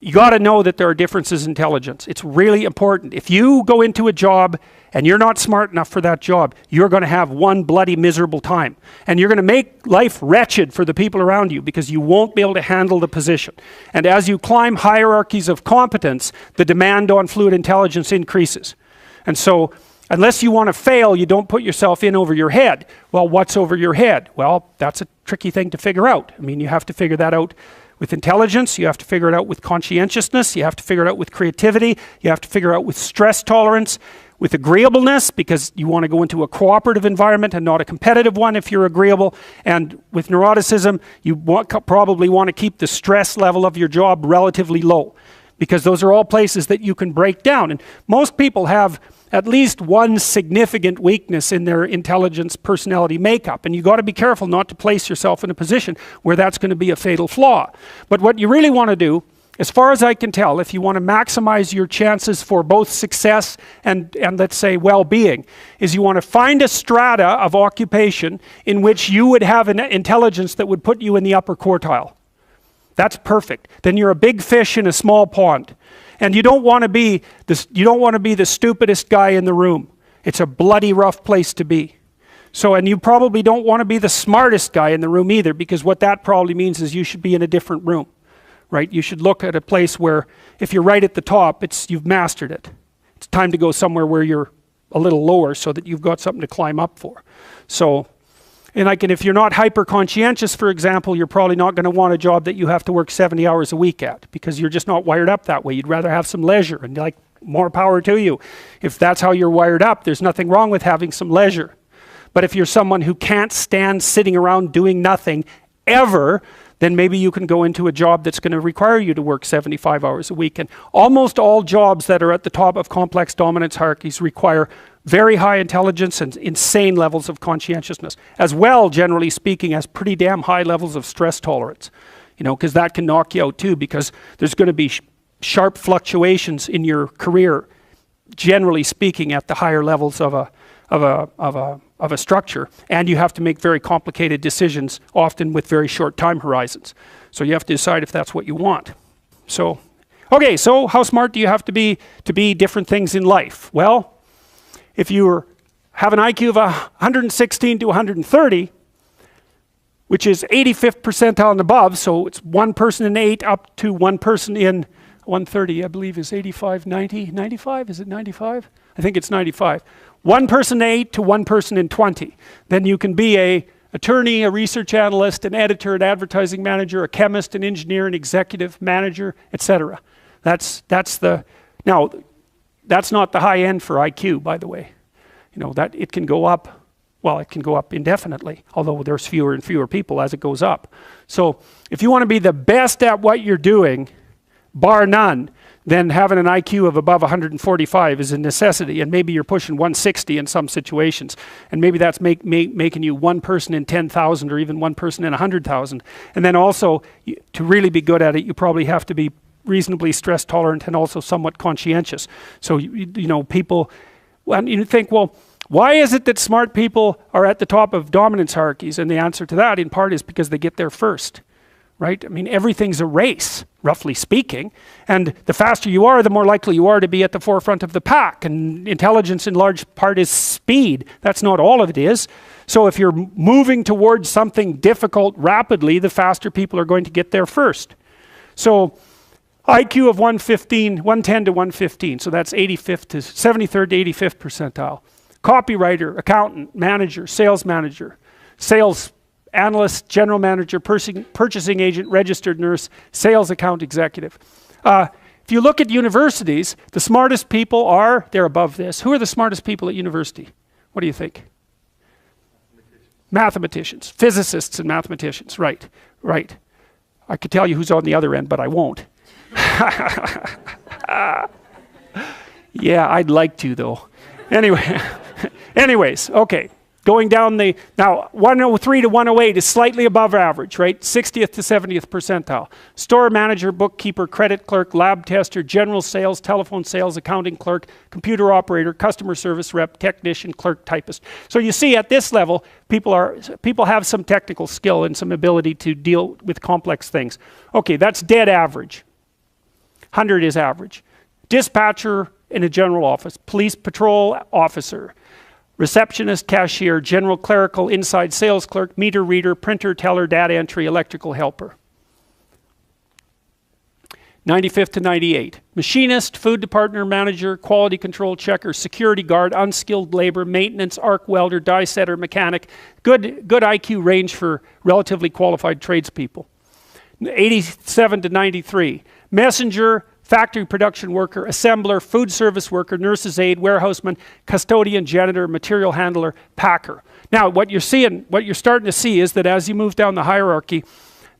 You got to know that there are differences in intelligence. It's really important. If you go into a job and you're not smart enough for that job, you're going to have one bloody miserable time. And you're going to make life wretched for the people around you because you won't be able to handle the position. And as you climb hierarchies of competence, the demand on fluid intelligence increases. And so, unless you want to fail, you don't put yourself in over your head. Well, what's over your head? Well, that's a tricky thing to figure out. I mean, you have to figure that out with intelligence, you have to figure it out with conscientiousness, you have to figure it out with creativity, you have to figure out with stress tolerance, with agreeableness, because you want to go into a cooperative environment and not a competitive one if you're agreeable, and with neuroticism, you probably want to keep the stress level of your job relatively low, because those are all places that you can break down. And most people have at least one significant weakness in their intelligence personality makeup, and you got to be careful not to place yourself in a position where that's going to be a fatal flaw. But what you really want to do, as far as I can tell, if you want to maximize your chances for both success and let's say well-being, is you want to find a strata of occupation in which you would have an intelligence that would put you in the upper quartile. That's perfect. Then you're a big fish in a small pond. And you don't want to be the stupidest guy in the room. It's a bloody rough place to be. So, and you probably don't want to be the smartest guy in the room either, because what that probably means is you should be in a different room, right? You should look at a place where if you're right at the top, you've mastered it. It's time to go somewhere where you're a little lower so that you've got something to climb up for. So, and if you're not hyper conscientious, for example, you're probably not going to want a job that you have to work 70 hours a week at, because you're just not wired up that way. You'd rather have some leisure, and like, more power to you. If that's how you're wired up, there's nothing wrong with having some leisure. But if you're someone who can't stand sitting around doing nothing ever, then maybe you can go into a job that's going to require you to work 75 hours a week. And almost all jobs that are at the top of complex dominance hierarchies require very high intelligence and insane levels of conscientiousness, as well, generally speaking, as pretty damn high levels of stress tolerance. You know, because that can knock you out too, because there's going to be sharp fluctuations in your career, generally speaking, at the higher levels of a structure, and you have to make very complicated decisions, often with very short time horizons. So you have to decide if that's what you want. So, okay, so how smart do you have to be different things in life? Well, if you have an IQ of 116 to 130, which is 85th percentile and above, so it's one person in 8 up to one person in 130, I believe is 85, 90, 95, is it 95? I think it's 95. One person in 8 to one person in 20. Then you can be an attorney, a research analyst, an editor, an advertising manager, a chemist, an engineer, an executive manager, etc. Now, that's not the high end for IQ, by the way. You know, that it can go up, well, it can go up indefinitely, although there's fewer and fewer people as it goes up. So if you want to be the best at what you're doing, bar none, then having an IQ of above 145 is a necessity, and maybe you're pushing 160 in some situations, and maybe that's making you one person in 10,000 or even one person in 100,000. And then also, to really be good at it, you probably have to be reasonably stress tolerant and also somewhat conscientious. So, you know, people, when you think, well, why is it that smart people are at the top of dominance hierarchies? And the answer to that, in part, is because they get there first, right? I mean, everything's a race, roughly speaking, and the faster you are, the more likely you are to be at the forefront of the pack, and intelligence in large part is speed. That's not all of it is. So if you're moving towards something difficult rapidly, the faster people are going to get there first. So IQ of 110 to 115, so that's 85th to 73rd to 85th percentile. Copywriter, accountant, manager, sales analyst, general manager, purchasing agent, registered nurse, sales account executive. If you look at universities, the smartest people they're above this. Who are the smartest people at university? What do you think? Mathematicians, physicists and mathematicians, right. I could tell you who's on the other end, but I won't. Yeah, I'd like to though. Anyways, okay. Going down now 103 to 108 is slightly above average, right? 60th to 70th percentile. Store manager, bookkeeper, credit clerk, lab tester, general sales, telephone sales, accounting clerk, computer operator, customer service rep, technician, clerk, typist. So you see at this level, people have some technical skill and some ability to deal with complex things. Okay, that's dead average. 100 is average. Dispatcher in a general office, police patrol officer, receptionist, cashier, general clerical, inside sales clerk, meter reader, printer, teller, data entry, electrical helper. 95th to 98. Machinist, food department manager, quality control checker, security guard, unskilled labor, maintenance, arc welder, die setter, mechanic. Good IQ range for relatively qualified tradespeople. 87 to 93. Messenger, factory production worker, assembler, food service worker, nurse's aide, warehouseman, custodian, janitor, material handler, packer. Now, what you're starting to see is that as you move down the hierarchy,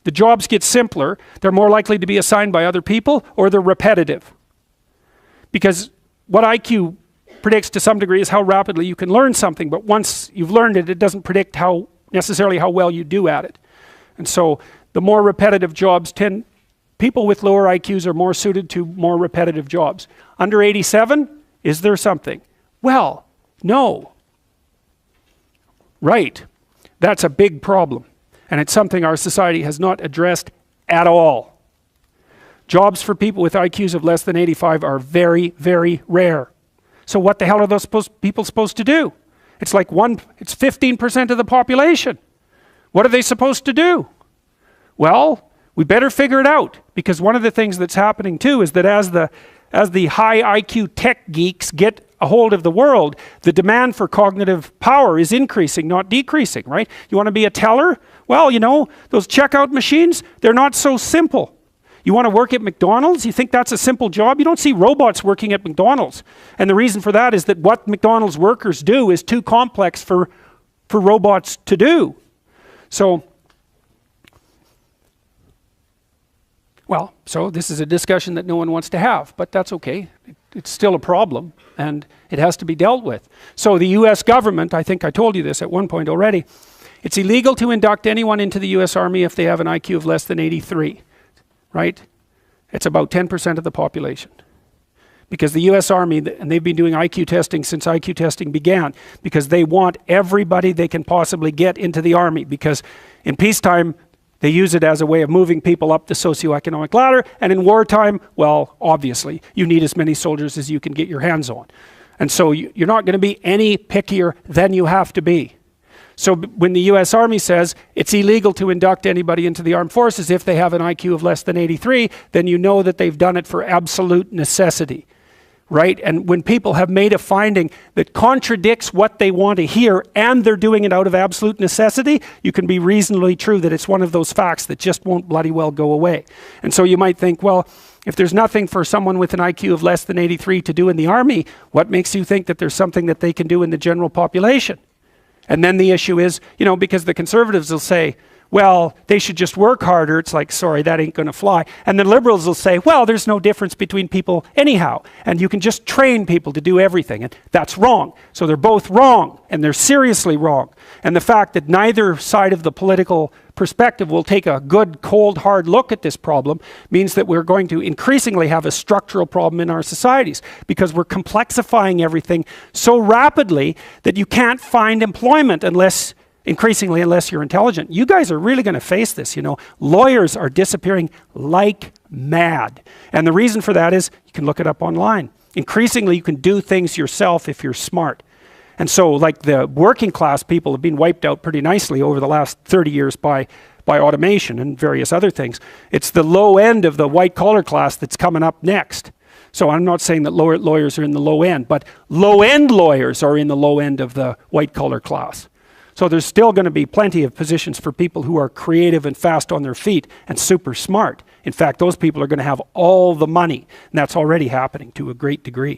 the jobs get simpler, they're more likely to be assigned by other people, or they're repetitive. Because what IQ predicts to some degree is how rapidly you can learn something, but once you've learned it, it doesn't predict necessarily how well you do at it. And so the more repetitive jobs people with lower IQs are more suited to more repetitive jobs. Under 87, is there something? Well, no. Right. That's a big problem. And it's something our society has not addressed at all. Jobs for people with IQs of less than 85 are very, very rare. So what the hell are those people supposed to do? It's 15% of the population. What are they supposed to do? Well, we better figure it out, because one of the things that's happening too is that as the high IQ tech geeks get a hold of the world, the demand for cognitive power is increasing, not decreasing, right? You want to be a teller? Well, you know, those checkout machines, they're not so simple. You want to work at McDonald's? You think that's a simple job? You don't see robots working at McDonald's. And the reason for that is that what McDonald's workers do is too complex for robots to do. So this is a discussion that no one wants to have, but that's okay. It's still a problem, and it has to be dealt with. So the US government, I think I told you this at one point already, it's illegal to induct anyone into the US Army if they have an IQ of less than 83, right? It's about 10% of the population. Because the US Army, and they've been doing IQ testing since IQ testing began, because they want everybody they can possibly get into the Army, because in peacetime, they use it as a way of moving people up the socioeconomic ladder, and in wartime, well, obviously, you need as many soldiers as you can get your hands on. And so you're not going to be any pickier than you have to be. So when the US Army says it's illegal to induct anybody into the armed forces if they have an IQ of less than 83, then you know that they've done it for absolute necessity. Right? And when people have made a finding that contradicts what they want to hear, and they're doing it out of absolute necessity, you can be reasonably true that it's one of those facts that just won't bloody well go away. And so you might think, well, if there's nothing for someone with an IQ of less than 83 to do in the Army, what makes you think that there's something that they can do in the general population? And then the issue is, you know, because the conservatives will say, well, they should just work harder. It's like, sorry, that ain't going to fly. And the liberals will say, well, there's no difference between people anyhow, and you can just train people to do everything. And that's wrong. So they're both wrong, and they're seriously wrong. And the fact that neither side of the political perspective will take a good, cold, hard look at this problem means that we're going to increasingly have a structural problem in our societies, because we're complexifying everything so rapidly that you can't find employment unless you're intelligent. You guys are really going to face this, you know. Lawyers are disappearing like mad. And the reason for that is, you can look it up online. Increasingly, you can do things yourself if you're smart. And so, like, the working class people have been wiped out pretty nicely over the last 30 years by automation and various other things. It's the low end of the white collar class that's coming up next. So I'm not saying that lawyers are in the low end, but low end lawyers are in the low end of the white collar class. So there's still going to be plenty of positions for people who are creative and fast on their feet and super smart. In fact, those people are going to have all the money, and that's already happening to a great degree.